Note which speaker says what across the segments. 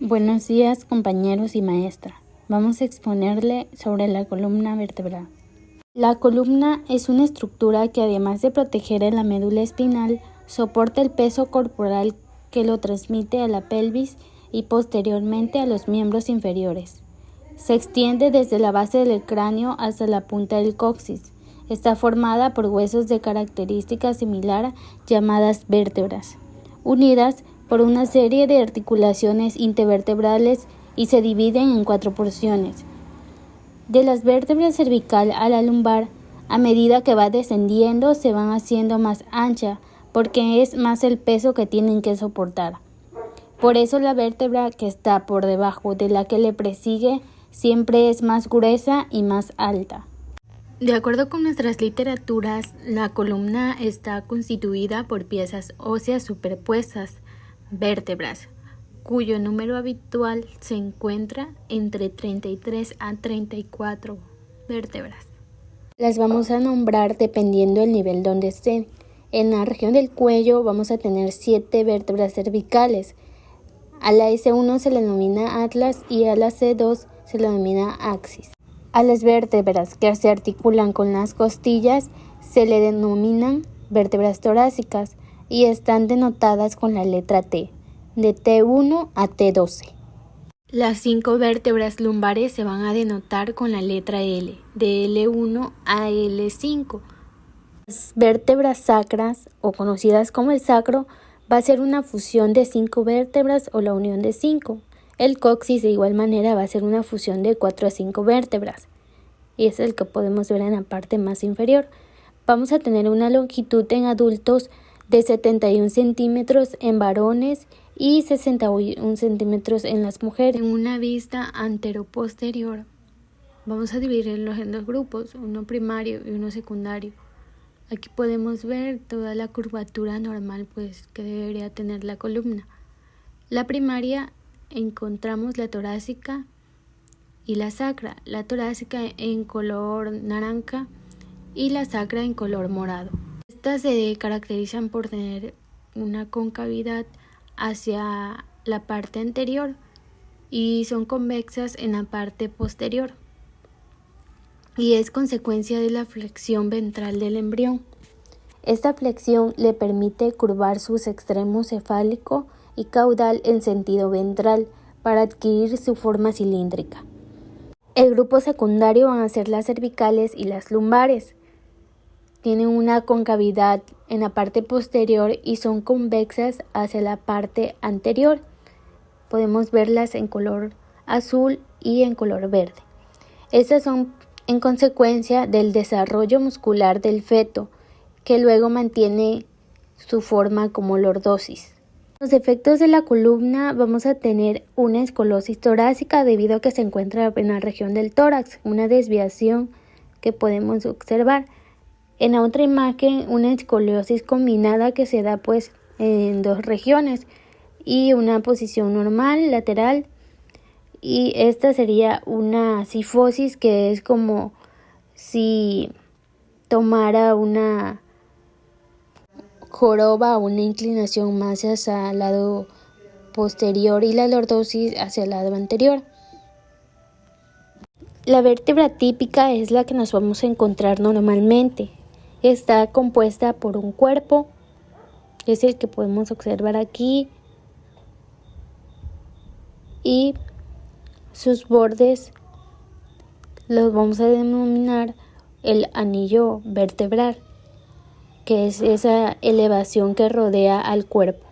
Speaker 1: Buenos días, compañeros y maestra. Vamos a exponerle sobre la columna vertebral. La columna es una estructura que, además de proteger a la médula espinal, soporta el peso corporal que lo transmite a la pelvis y posteriormente a los miembros inferiores. Se extiende desde la base del cráneo hasta la punta del coxis. Está formada por huesos de característica similar llamadas vértebras, unidas por una serie de articulaciones intervertebrales y se dividen en 4 porciones. De las vértebras cervical a la lumbar, a medida que va descendiendo, se van haciendo más ancha porque es más el peso que tienen que soportar. Por eso la vértebra que está por debajo de la que le presigue siempre es más gruesa y más alta. De acuerdo con nuestras literaturas, la columna está constituida por piezas óseas superpuestas, vértebras, cuyo número habitual se encuentra entre 33 a 34 vértebras. Las vamos a nombrar dependiendo del nivel donde estén. En la región del cuello vamos a tener 7 vértebras cervicales. A la S1 se le denomina atlas y a la C2 se le denomina axis. A las vértebras que se articulan con las costillas se le denominan vértebras torácicas y están denotadas con la letra T, de T1 a T12. Las 5 vértebras lumbares se van a denotar con la letra L, de L1 a L5. Las vértebras sacras, o conocidas como el sacro, va a ser una fusión de 5 vértebras o la unión de 5. El coxis de igual manera va a ser una fusión de 4 a 5 vértebras, y es el que podemos ver en la parte más inferior. Vamos a tener una longitud en adultos de 71 centímetros en varones y 61 centímetros en las mujeres. En una vista anteroposterior vamos a dividirlos en 2 grupos, uno primario y uno secundario. Aquí podemos ver toda la curvatura normal que debería tener la columna. La primaria encontramos la torácica y la sacra, la torácica en color naranja y la sacra en color morado. Estas se caracterizan por tener una concavidad hacia la parte anterior y son convexas en la parte posterior, y es consecuencia de la flexión ventral del embrión. Esta flexión le permite curvar sus extremos cefálico y caudal en sentido ventral para adquirir su forma cilíndrica. El grupo secundario van a ser las cervicales y las lumbares. Tienen una concavidad en la parte posterior y son convexas hacia la parte anterior. Podemos verlas en color azul y en color verde. Estas son en consecuencia del desarrollo muscular del feto, que luego mantiene su forma como lordosis. Los efectos de la columna: vamos a tener una escolosis torácica debido a que se encuentra en la región del tórax, una desviación que podemos observar. En la otra imagen, una escoliosis combinada que se da en 2 regiones y una posición normal lateral, y esta sería una cifosis, que es como si tomara una joroba o una inclinación más hacia el lado posterior y la lordosis hacia el lado anterior. La vértebra típica es la que nos vamos a encontrar normalmente. Está compuesta por un cuerpo, es el que podemos observar aquí, y sus bordes los vamos a denominar el anillo vertebral, que es esa elevación que rodea al cuerpo.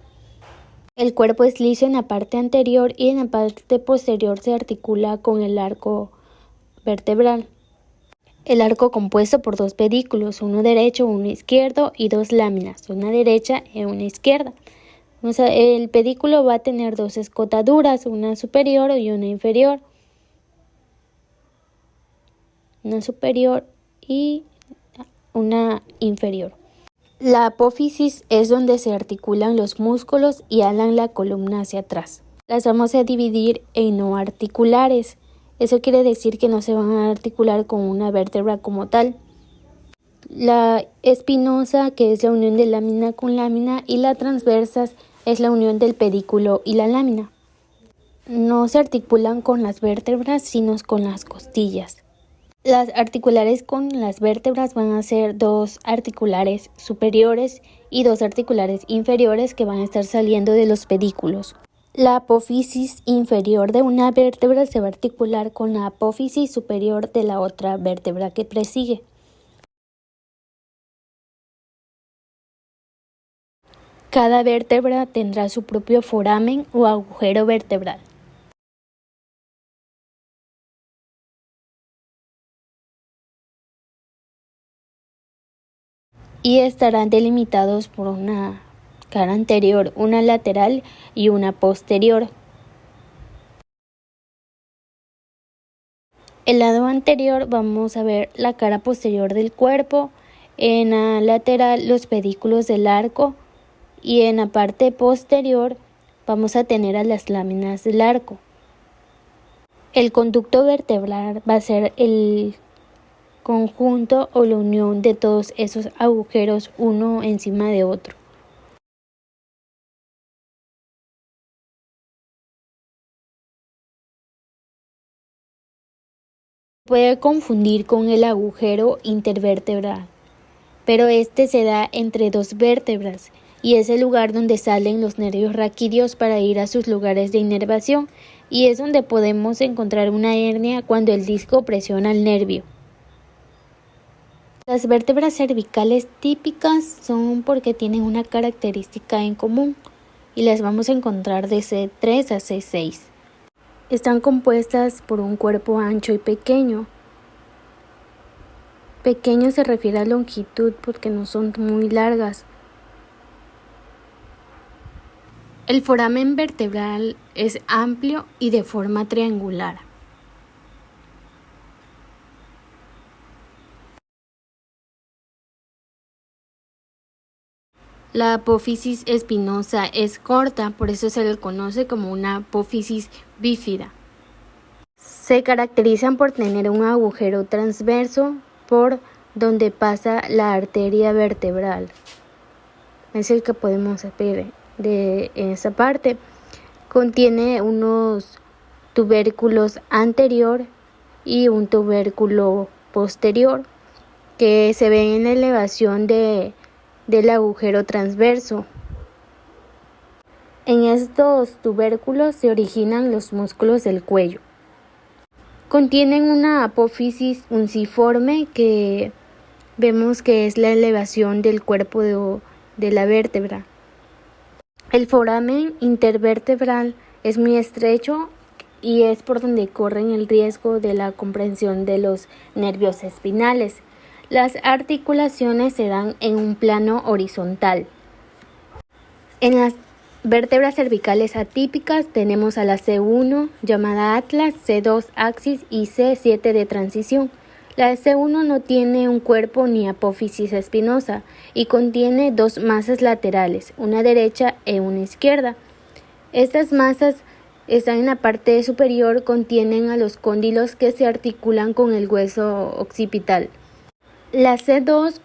Speaker 1: El cuerpo es liso en la parte anterior y en la parte posterior se articula con el arco vertebral. El arco compuesto por 2 pedículos, uno derecho, uno izquierdo, y 2 láminas, una derecha y una izquierda. El pedículo va a tener 2 escotaduras, una superior y una inferior. Una superior y una inferior. La apófisis es donde se articulan los músculos y alan la columna hacia atrás. Las vamos a dividir en no articulares. Eso quiere decir que no se van a articular con una vértebra como tal. La espinosa, que es la unión de lámina con lámina, y la transversas es la unión del pedículo y la lámina. no se articulan con las vértebras, sino con las costillas. Las articulares con las vértebras van a ser 2 articulares superiores y 2 articulares inferiores que van a estar saliendo de los pedículos. La apófisis inferior de una vértebra se va a articular con la apófisis superior de la otra vértebra que presigue. Cada vértebra tendrá su propio foramen o agujero vertebral. Y estarán delimitados por una cara anterior, una lateral y una posterior. El lado anterior vamos a ver la cara posterior del cuerpo, en la lateral los pedículos del arco y en la parte posterior vamos a tener a las láminas del arco. El conducto vertebral va a ser el conjunto o la unión de todos esos agujeros uno encima de otro. Puede confundir con el agujero intervertebral, pero este se da entre 2 vértebras y es el lugar donde salen los nervios raquídeos para ir a sus lugares de inervación, y es donde podemos encontrar una hernia cuando el disco presiona el nervio. Las vértebras cervicales típicas son porque tienen una característica en común y las vamos a encontrar de C3 a C6. Están compuestas por un cuerpo ancho y pequeño. Pequeño se refiere a longitud porque no son muy largas. El foramen vertebral es amplio y de forma triangular. La apófisis espinosa es corta, por eso se le conoce como una apófisis bífida. Se caracterizan por tener un agujero transverso por donde pasa la arteria vertebral. Es el que podemos ver de esa parte. Contiene unos tubérculos anterior y un tubérculo posterior que se ven en la elevación del agujero transverso. En estos tubérculos se originan los músculos del cuello. Contienen una apófisis unciforme que vemos que es la elevación del cuerpo de la vértebra. El foramen intervertebral es muy estrecho y es por donde corren el riesgo de la comprensión de los nervios espinales. Las articulaciones se dan en un plano horizontal. En las vértebras cervicales atípicas tenemos a la C1 llamada atlas, C2 axis y C7 de transición. La C1 no tiene un cuerpo ni apófisis espinosa y contiene 2 masas laterales, una derecha y una izquierda. Estas masas están en la parte superior, contienen a los cóndilos que se articulan con el hueso occipital. La C2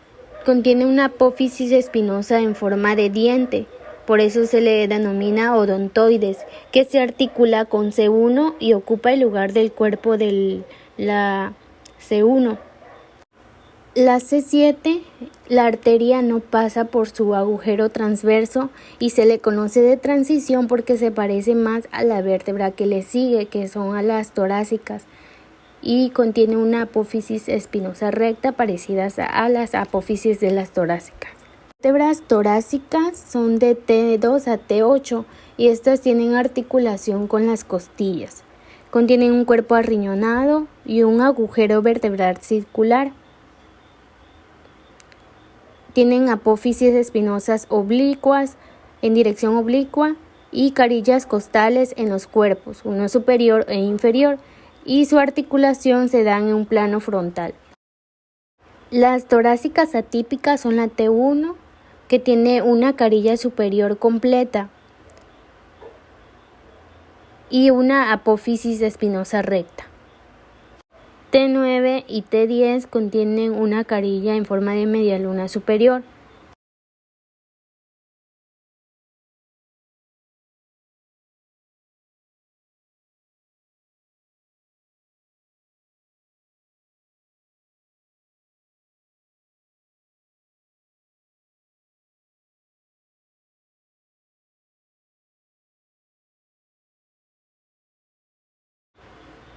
Speaker 1: contiene una apófisis espinosa en forma de diente, por eso se le denomina odontoides, que se articula con C1 y ocupa el lugar del cuerpo de la C1. La C7, la arteria no pasa por su agujero transverso y se le conoce de transición porque se parece más a la vértebra que le sigue, que son a las torácicas, y contiene una apófisis espinosa recta parecidas a las apófisis de las torácicas. Las vértebras torácicas son de T2 a T8 y estas tienen articulación con las costillas. Contienen un cuerpo arriñonado y un agujero vertebral circular. Tienen apófisis espinosas oblicuas en dirección oblicua y carillas costales en los cuerpos, uno superior e inferior, y su articulación se da en un plano frontal. Las torácicas atípicas son la T1, que tiene una carilla superior completa y una apófisis espinosa recta. T9 y T10 contienen una carilla en forma de medialuna superior.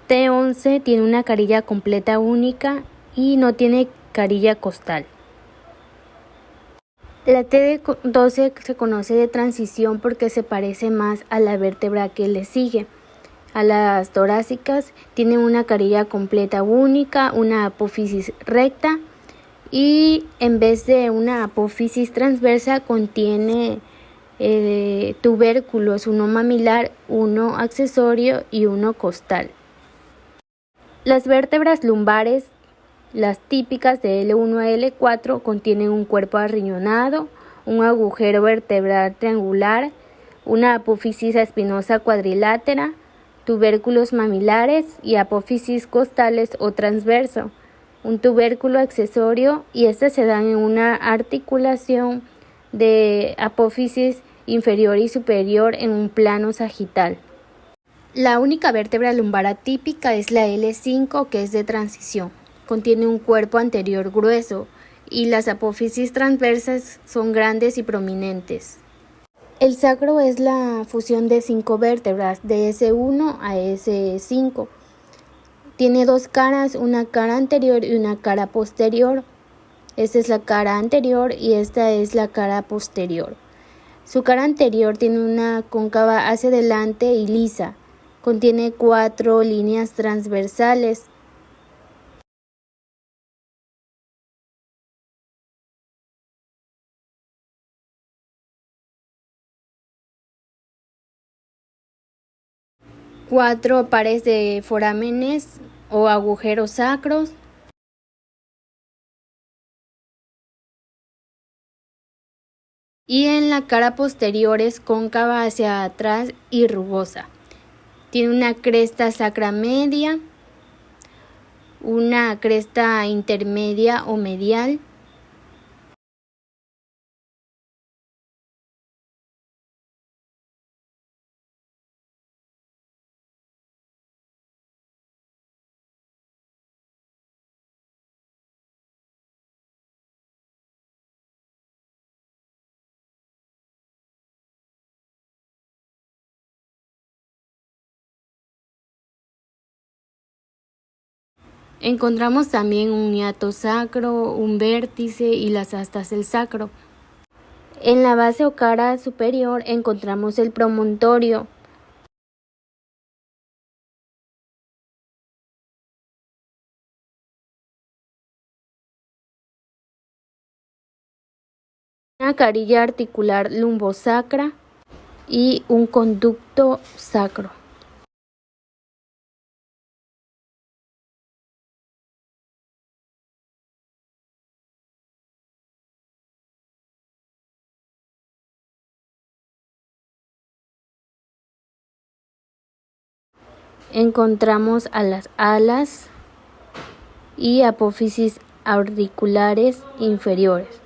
Speaker 1: T11 tiene una carilla completa única y no tiene carilla costal. La T12 se conoce de transición porque se parece más a la vértebra que le sigue. A las torácicas tiene una carilla completa única, una apófisis recta y en vez de una apófisis transversa contiene tubérculos, uno mamilar, uno accesorio y uno costal. Las vértebras lumbares, las típicas de L1 a L4, contienen un cuerpo arriñonado, un agujero vertebral triangular, una apófisis espinosa cuadrilátera, tubérculos mamilares y apófisis costales o transverso, un tubérculo accesorio, y estas se dan en una articulación de apófisis inferior y superior en un plano sagital. La única vértebra lumbar atípica es la L5, que es de transición. Contiene un cuerpo anterior grueso y las apófisis transversas son grandes y prominentes. El sacro es la fusión de 5 vértebras, de S1 a S5. Tiene 2 caras, una cara anterior y una cara posterior. Esta es la cara anterior y esta es la cara posterior. Su cara anterior tiene una cóncava hacia adelante y lisa. Contiene 4 líneas transversales. Cuatro pares de forámenes o agujeros sacros. Y en la cara posterior es cóncava hacia atrás y rugosa. Tiene una cresta sacra media, una cresta intermedia o medial, encontramos también un hiato sacro, un vértice y las astas del sacro. En la base o cara superior encontramos el promontorio. Una carilla articular lumbosacra y un conducto sacro. Encontramos a las alas y apófisis auriculares inferiores.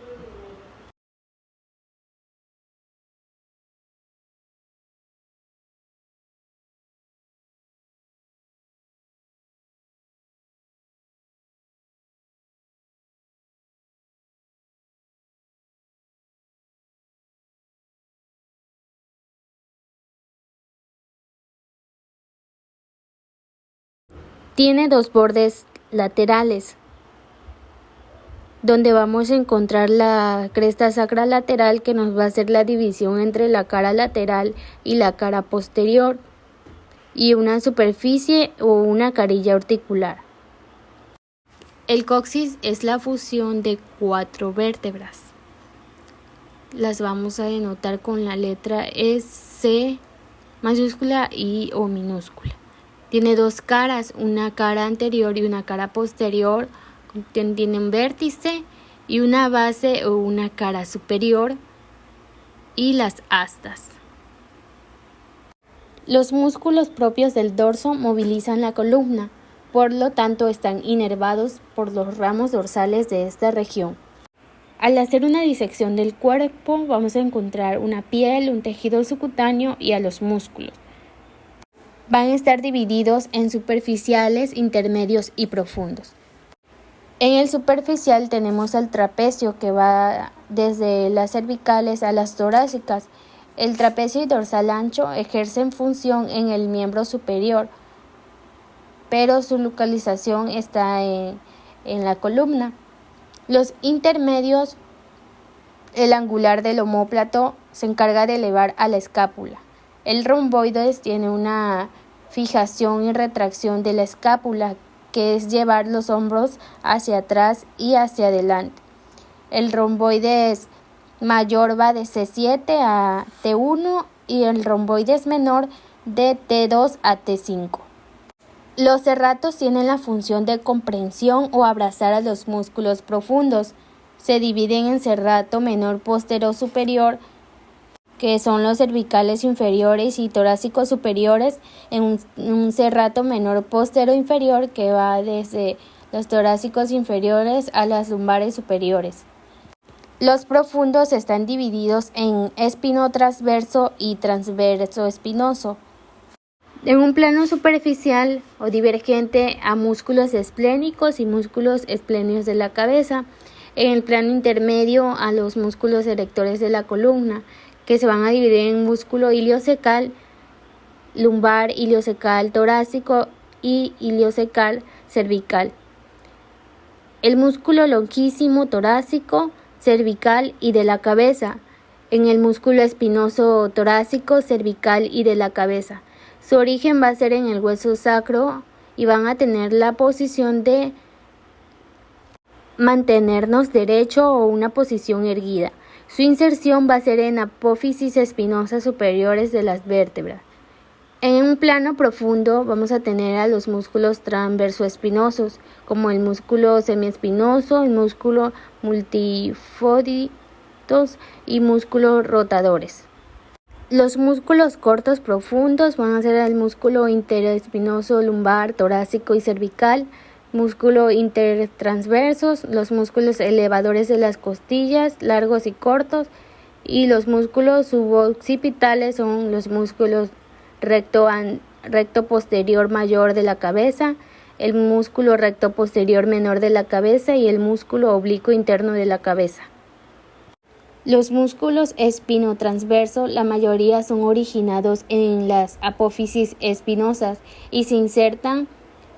Speaker 1: Tiene 2 bordes laterales, donde vamos a encontrar la cresta sacra lateral, que nos va a hacer la división entre la cara lateral y la cara posterior, y una superficie o una carilla articular. El coxis es la fusión de 4 vértebras. Las vamos a denotar con la letra C mayúscula y O minúscula. Tiene 2 caras, una cara anterior y una cara posterior. Tienen vértice y una base o una cara superior y las astas. Los músculos propios del dorso movilizan la columna, por lo tanto están inervados por los ramos dorsales de esta región. Al hacer una disección del cuerpo vamos a encontrar una piel, un tejido subcutáneo y a los músculos. Van a estar divididos en superficiales, intermedios y profundos. En el superficial tenemos al trapecio, que va desde las cervicales a las torácicas. El trapecio y dorsal ancho ejercen función en el miembro superior, pero su localización está en la columna. Los intermedios, el angular del omóplato se encarga de elevar a la escápula. El romboides tiene una fijación y retracción de la escápula, que es llevar los hombros hacia atrás y hacia adelante. El romboides mayor va de C7 a T1 y el romboides menor de T2 a T5. Los serratos tienen la función de comprensión o abrazar a los músculos profundos. Se dividen en serrato menor postero superior, que son los cervicales inferiores, y torácicos superiores, en un serrato menor postero inferior que va desde los torácicos inferiores a las lumbares superiores. Los profundos están divididos en espinotransverso y transverso espinoso. En un plano superficial o divergente a músculos esplénicos y músculos espléneos de la cabeza. En el plano intermedio a los músculos erectores de la columna, que se van a dividir en músculo iliocecal lumbar, iliocecal torácico y iliocecal cervical. El músculo longísimo torácico, cervical y de la cabeza, en el músculo espinoso torácico, cervical y de la cabeza. Su origen va a ser en el hueso sacro y van a tener la posición de mantenernos derecho o una posición erguida. Su inserción va a ser en apófisis espinosas superiores de las vértebras. En un plano profundo vamos a tener a los músculos transversoespinosos, como el músculo semiespinoso, el músculo multifoditos y músculos rotadores. Los músculos cortos profundos van a ser el músculo interespinoso lumbar, torácico y cervical, músculo intertransversos, los músculos elevadores de las costillas, largos y cortos, y los músculos suboccipitales son los músculos recto posterior mayor de la cabeza, el músculo recto posterior menor de la cabeza y el músculo oblicuo interno de la cabeza. Los músculos espinotransverso, la mayoría son originados en las apófisis espinosas y se insertan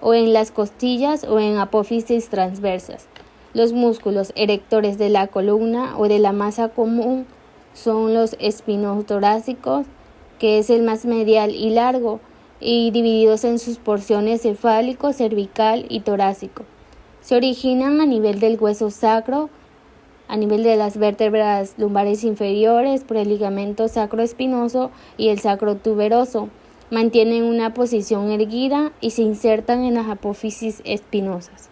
Speaker 1: o en las costillas o en apófisis transversas. Los músculos erectores de la columna o de la masa común son los espinotorácicos, que es el más medial y largo, y divididos en sus porciones cefálico, cervical y torácico. Se originan a nivel del hueso sacro, a nivel de las vértebras lumbares inferiores por el ligamento sacroespinoso y el sacrotuberoso. Mantienen una posición erguida y se insertan en las apófisis espinosas.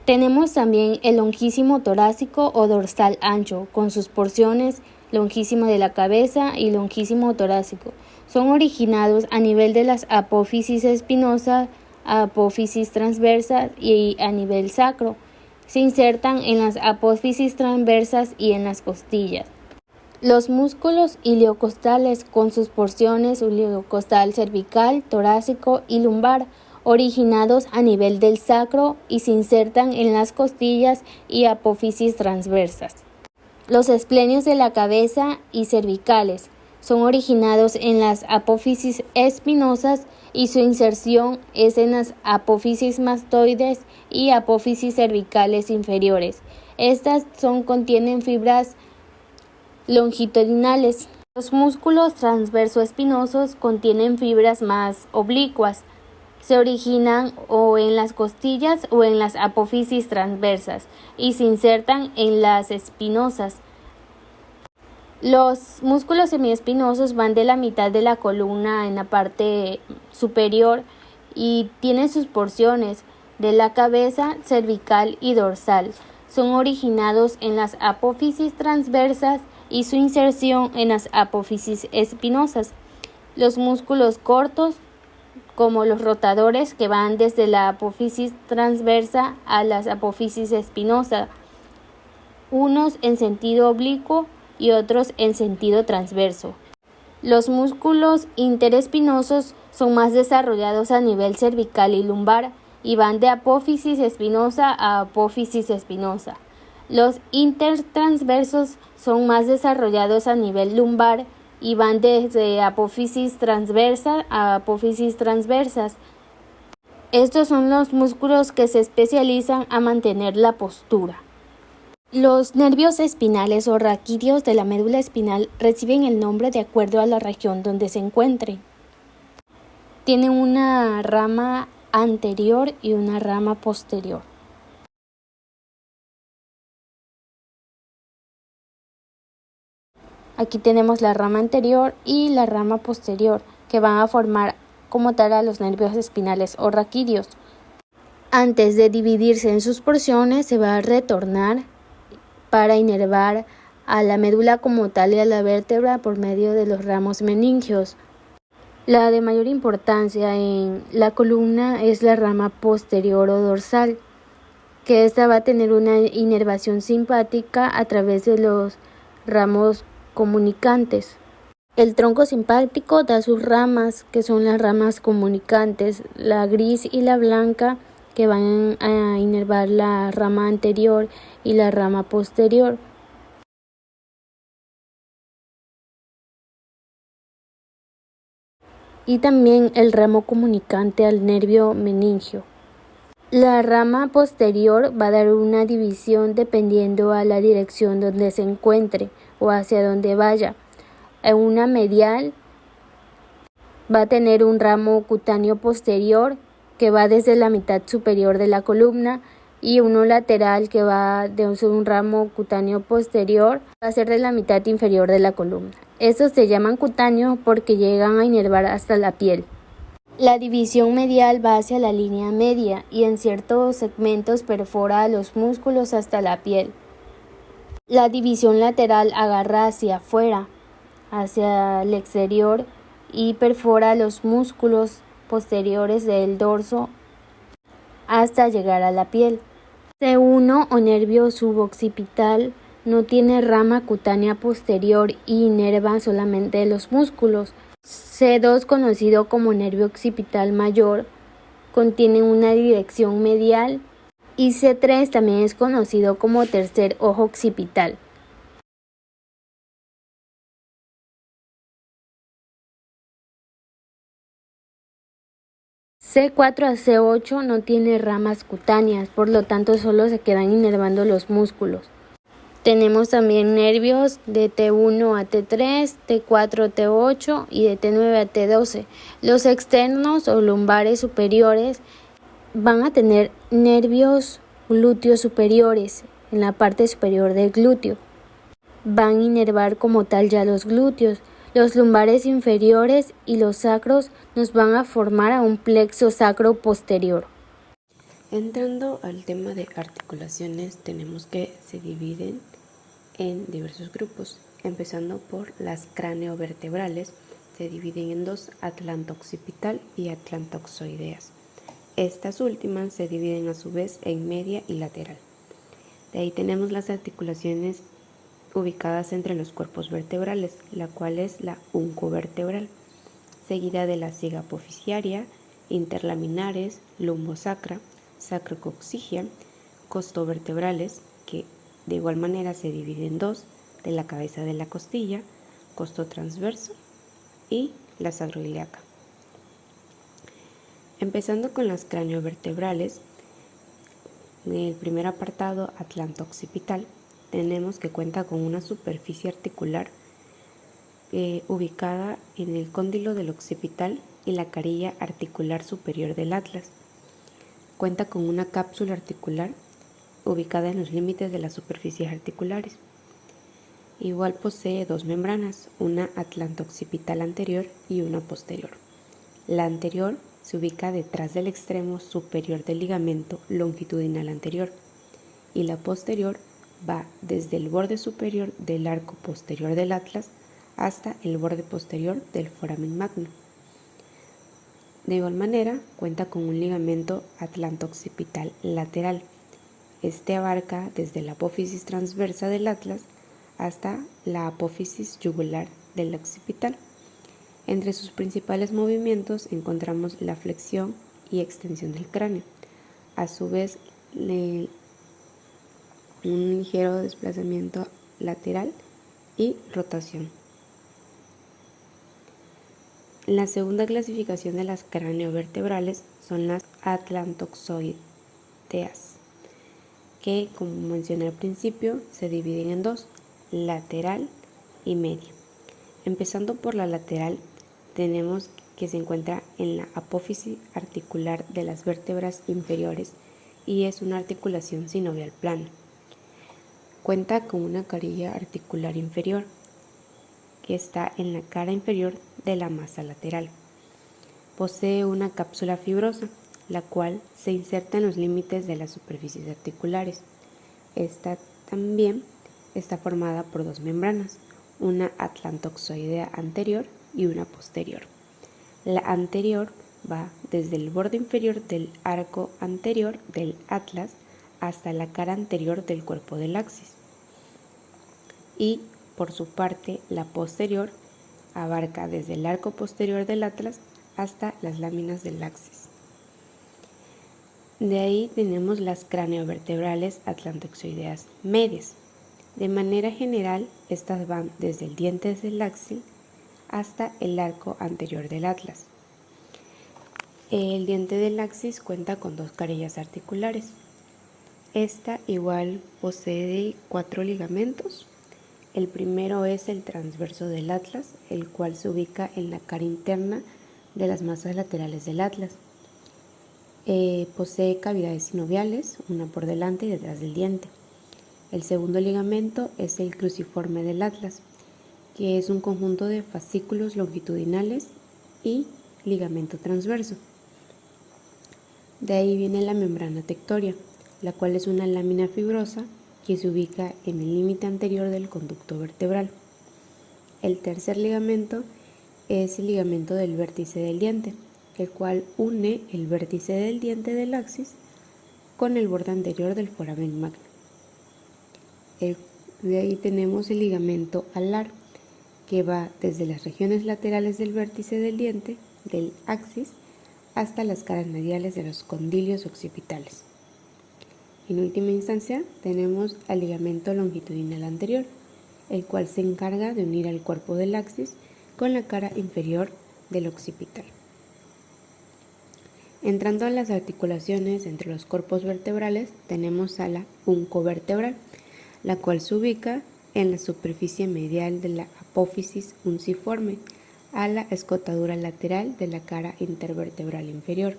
Speaker 1: Tenemos también el longísimo torácico o dorsal ancho, con sus porciones longísimo de la cabeza y longísimo torácico. Son originados a nivel de las apófisis espinosas, apófisis transversas y a nivel sacro. Se insertan en las apófisis transversas y en las costillas. Los músculos iliocostales con sus porciones iliocostal cervical, torácico y lumbar, originados a nivel del sacro y se insertan en las costillas y apófisis transversas. Los esplenios de la cabeza y cervicales son originados en las apófisis espinosas y su inserción es en las apófisis mastoides y apófisis cervicales inferiores. Estas contienen fibras longitudinales. Los músculos transversoespinosos contienen fibras más oblicuas. Se originan o en las costillas o en las apófisis transversas y se insertan en las espinosas. Los músculos semiespinosos van de la mitad de la columna en la parte superior y tienen sus porciones de la cabeza, cervical y dorsal. Son originados en las apófisis transversas y su inserción en las apófisis espinosas. Los músculos cortos, como los rotadores, que van desde la apófisis transversa a las apófisis espinosas, unos en sentido oblicuo y otros en sentido transverso. Los músculos interespinosos son más desarrollados a nivel cervical y lumbar y van de apófisis espinosa a apófisis espinosa. Los intertransversos son más desarrollados a nivel lumbar y van desde apófisis transversa a apófisis transversas. Estos son los músculos que se especializan a mantener la postura. Los nervios espinales o raquídeos de la médula espinal reciben el nombre de acuerdo a la región donde se encuentren. Tienen una rama anterior y una rama posterior. Aquí tenemos la rama anterior y la rama posterior, que van a formar como tal a los nervios espinales o raquídeos. Antes de dividirse en sus porciones, se va a retornar para inervar a la médula como tal y a la vértebra por medio de los ramos meningios. La de mayor importancia en la columna es la rama posterior o dorsal, que esta va a tener una inervación simpática a través de los ramos comunicantes. El tronco simpático da sus ramas, que son las ramas comunicantes, la gris y la blanca, que van a inervar la rama anterior y la rama posterior. Y también el ramo comunicante al nervio meningio. La rama posterior va a dar una división dependiendo a la dirección donde se encuentre o hacia donde vaya. En una medial va a tener un ramo cutáneo posterior que va desde la mitad superior de la columna y uno lateral que va de un ramo cutáneo posterior va a ser de la mitad inferior de la columna. Estos se llaman cutáneos porque llegan a inervar hasta la piel. La división medial va hacia la línea media y en ciertos segmentos perfora a los músculos hasta la piel. La división lateral agarra hacia afuera, hacia el exterior y perfora los músculos posteriores del dorso hasta llegar a la piel. C1 o nervio suboccipital no tiene rama cutánea posterior y inerva solamente los músculos. C2, conocido como nervio occipital mayor, contiene una dirección medial y C3 también es conocido como tercer ojo occipital. C4 a C8 no tiene ramas cutáneas, por lo tanto solo se quedan inervando los músculos. Tenemos también nervios de T1 a T3, T4 a T8 y de T9 a T12. Los externos o lumbares superiores van a tener nervios glúteos superiores en la parte superior del glúteo. Van a inervar como tal ya los glúteos. Los lumbares inferiores y los sacros nos van a formar a un plexo sacro posterior.
Speaker 2: Entrando al tema de articulaciones, tenemos que se dividen en diversos grupos, empezando por las craneovertebrales. Se dividen en dos, atlanto-occipital y atlantoxoideas. Estas últimas se dividen a su vez en media y lateral. De ahí tenemos las articulaciones ubicadas entre los cuerpos vertebrales, la cual es la uncovertebral, seguida de la siga apofisiaria, interlaminares, lumbosacra, sacrocoxigia, costovertebrales, que de igual manera se divide en dos, de la cabeza de la costilla, costo transverso y la sacroiliaca. Empezando con las craneovertebrales, en el primer apartado atlanto-occipital, tenemos que cuenta con una superficie articular ubicada en el cóndilo del occipital y la carilla articular superior del atlas. Cuenta con una cápsula articular ubicada en los límites de las superficies articulares. Igual posee dos membranas, una atlanto-occipital anterior y una posterior. La anterior se ubica detrás del extremo superior del ligamento longitudinal anterior y la posterior va desde el borde superior del arco posterior del atlas hasta el borde posterior del foramen magno. De igual manera, cuenta con un ligamento atlanto-occipital lateral. Este abarca desde la apófisis transversa del atlas hasta la apófisis yugular del occipital. Entre sus principales movimientos encontramos la flexión y extensión del cráneo. A su vez, un ligero desplazamiento lateral y rotación. La segunda clasificación de las craneovertebrales son las atlantoxoideas, que, como mencioné al principio, se dividen en dos, lateral y media. Empezando por la lateral, tenemos que se encuentra en la apófisis articular de las vértebras inferiores y es una articulación sinovial plana. Cuenta con una carilla articular inferior que está en la cara inferior de la masa lateral. Posee una cápsula fibrosa, la cual se inserta en los límites de las superficies articulares. Esta también está formada por dos membranas, una atlantoxoidea anterior y una posterior. La anterior va desde el borde inferior del arco anterior del atlas hasta la cara anterior del cuerpo del axis. Y, por su parte, la posterior abarca desde el arco posterior del atlas hasta las láminas del axis. De ahí tenemos las craneovertebrales atlantoxoideas medias. De manera general, estas van desde el diente del axil hasta el arco anterior del atlas. El diente del axis cuenta con dos carillas articulares. Esta igual posee 4 ligamentos. El primero es el transverso del atlas, el cual se ubica en la cara interna de las masas laterales del atlas. Posee cavidades sinoviales, una por delante y detrás del diente. El segundo ligamento es el cruciforme del atlas, que es un conjunto de fascículos longitudinales y ligamento transverso. De ahí viene la membrana tectoria, la cual es una lámina fibrosa que se ubica en el límite anterior del conducto vertebral. El tercer ligamento es el ligamento del vértice del diente, el cual une el vértice del diente del axis con el borde anterior del foramen magno. De ahí tenemos el ligamento alar, que va desde las regiones laterales del vértice del diente del axis hasta las caras mediales de los condilios occipitales. En última instancia, tenemos al ligamento longitudinal anterior, el cual se encarga de unir al cuerpo del axis con la cara inferior del occipital. Entrando a las articulaciones entre los cuerpos vertebrales, tenemos a la uncovertebral, la cual se ubica en la superficie medial de la apófisis unciforme, a la escotadura lateral de la cara intervertebral inferior.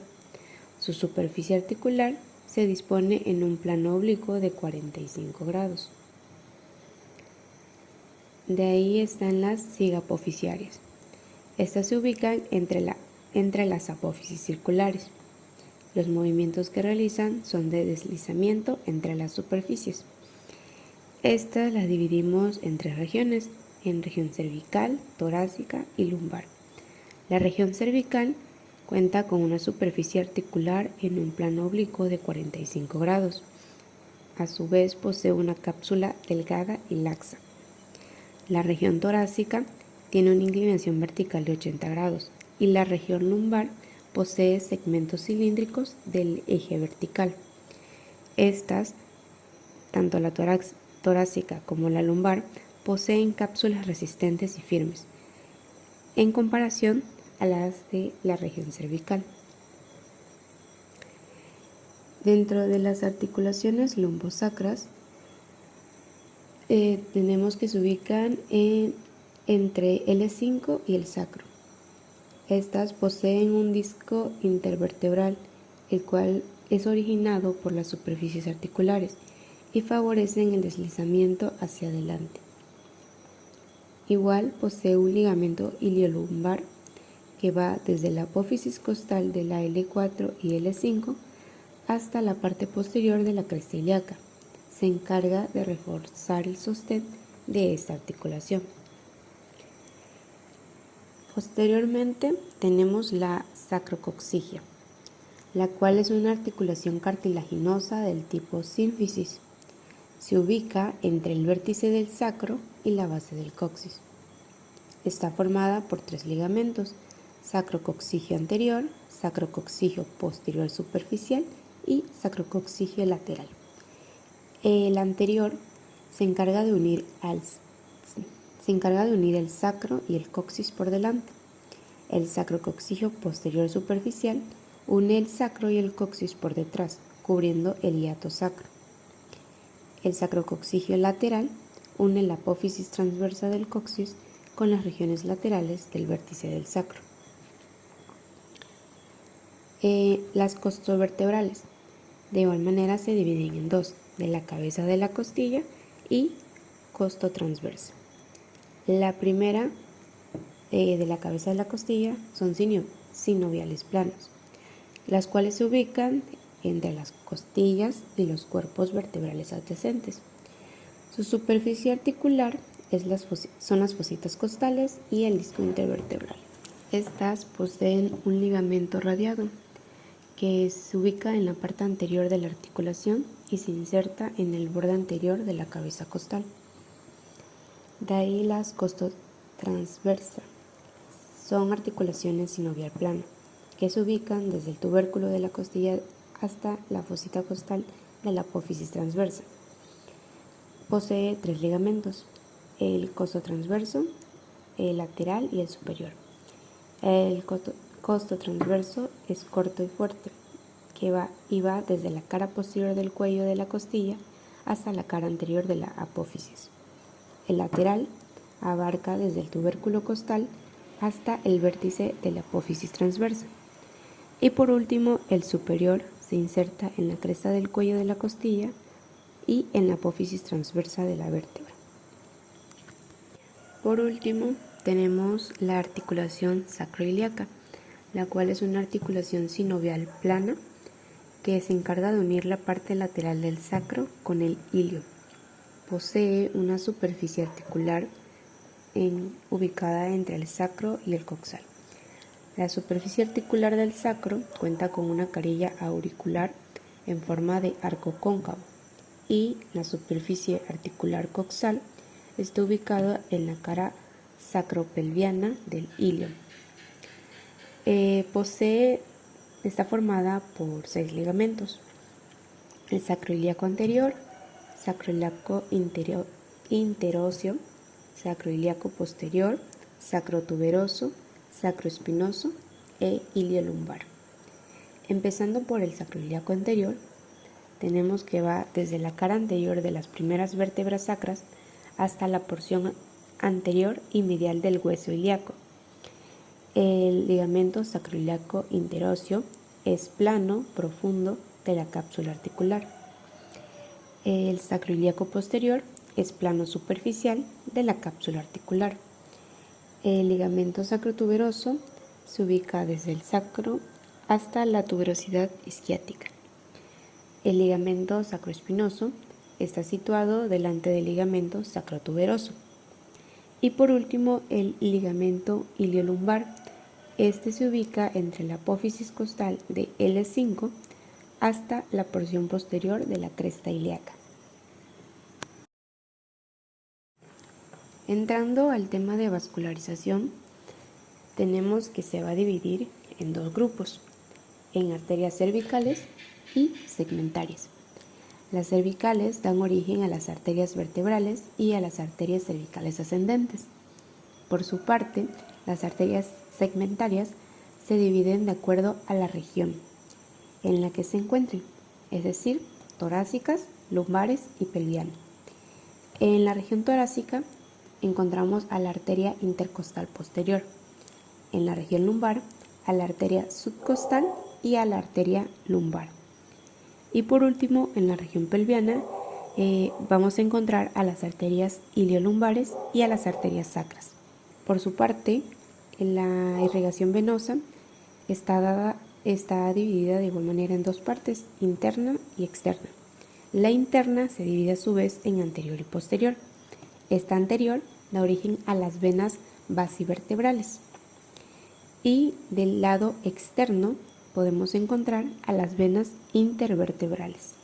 Speaker 2: Su superficie articular se dispone en un plano oblicuo de 45 grados. De ahí están las cigapoficiarias. Estas se ubican entre las apófisis circulares. Los movimientos que realizan son de deslizamiento entre las superficies. Estas las dividimos en 3 regiones, en región cervical, torácica y lumbar. La región cervical cuenta con una superficie articular en un plano oblicuo de 45 grados. A su vez posee una cápsula delgada y laxa. La región torácica tiene una inclinación vertical de 80 grados y la región lumbar posee segmentos cilíndricos del eje vertical. Estas, tanto la torácica como la lumbar, poseen cápsulas resistentes y firmes, en comparación a las de la región cervical. Dentro de las articulaciones lumbosacras, tenemos que se ubican entre L5 y el sacro. Estas poseen un disco intervertebral, el cual es originado por las superficies articulares y favorecen el deslizamiento hacia adelante. Igual posee un ligamento iliolumbar que va desde la apófisis costal de la L4 y L5 hasta la parte posterior de la cresta ilíaca. Se encarga de reforzar el sostén de esta articulación. Posteriormente tenemos la sacrocoxigia, la cual es una articulación cartilaginosa del tipo sínfisis. Se ubica entre el vértice del sacro y la base del coxis. Está formada por 3 ligamentos: sacrocoxigio anterior, sacrocoxigio posterior superficial y sacrocoxigio lateral. El anterior se encarga de unir el sacro y el coxis por delante. El sacrococcigio posterior superficial une el sacro y el coxis por detrás, cubriendo el hiato sacro. El sacrococcigio lateral une la apófisis transversa del coxis con las regiones laterales del vértice del sacro. Las costovertebrales de igual manera se dividen en dos, de la cabeza de la costilla y costotransversa. La primera de la cabeza de la costilla son sinoviales planos, las cuales se ubican entre las costillas y los cuerpos vertebrales adyacentes. Su superficie articular son las fositas costales y el disco intervertebral. Estas poseen un ligamento radiado que se ubica en la parte anterior de la articulación y se inserta en el borde anterior de la cabeza costal. De ahí las costotransversa. Son articulaciones sinovial plano que se ubican desde el tubérculo de la costilla hasta la fosita costal de la apófisis transversa. Posee 3 ligamentos, el costotransverso, el lateral y el superior. El costotransverso es corto y fuerte, que va desde la cara posterior del cuello de la costilla hasta la cara anterior de la apófisis. El lateral abarca desde el tubérculo costal hasta el vértice de la apófisis transversa. Y por último, el superior se inserta en la cresta del cuello de la costilla y en la apófisis transversa de la vértebra. Por último, tenemos la articulación sacroiliaca, la cual es una articulación sinovial plana que se encarga de unir la parte lateral del sacro con el ilio. Posee una superficie articular ubicada entre el sacro y el coxal. La superficie articular del sacro cuenta con una carilla auricular en forma de arco cóncavo y la superficie articular coxal está ubicada en la cara sacropelviana del ilio. Está formada por 6 ligamentos: el sacroiliaco anterior, sacroiliaco interóseo, sacroiliaco posterior, sacrotuberoso, sacroespinoso e iliolumbar. Empezando por el sacroiliaco anterior, tenemos que va desde la cara anterior de las primeras vértebras sacras hasta la porción anterior y medial del hueso ilíaco. El ligamento sacroiliaco interóseo es plano, profundo de la cápsula articular. El sacroiliaco posterior es plano superficial de la cápsula articular. El ligamento sacrotuberoso se ubica desde el sacro hasta la tuberosidad isquiática. El ligamento sacroespinoso está situado delante del ligamento sacrotuberoso. Y por último, el ligamento iliolumbar. Este se ubica entre la apófisis costal de L5 hasta la porción posterior de la cresta ilíaca. Entrando al tema de vascularización, tenemos que se va a dividir en 2 grupos, en arterias cervicales y segmentarias. Las cervicales dan origen a las arterias vertebrales y a las arterias cervicales ascendentes. Por su parte, las arterias segmentarias se dividen de acuerdo a la región en la que se encuentren, es decir, torácicas, lumbares y pelviana. En la región torácica encontramos a la arteria intercostal posterior, en la región lumbar a la arteria subcostal y a la arteria lumbar. Y por último, en la región pelviana vamos a encontrar a las arterias iliolumbares y a las arterias sacras. Por su parte, la irrigación venosa está dividida de igual manera en 2 partes, interna y externa. La interna se divide a su vez en anterior y posterior. Esta anterior da origen a las venas basivertebrales. Y del lado externo podemos encontrar a las venas intervertebrales.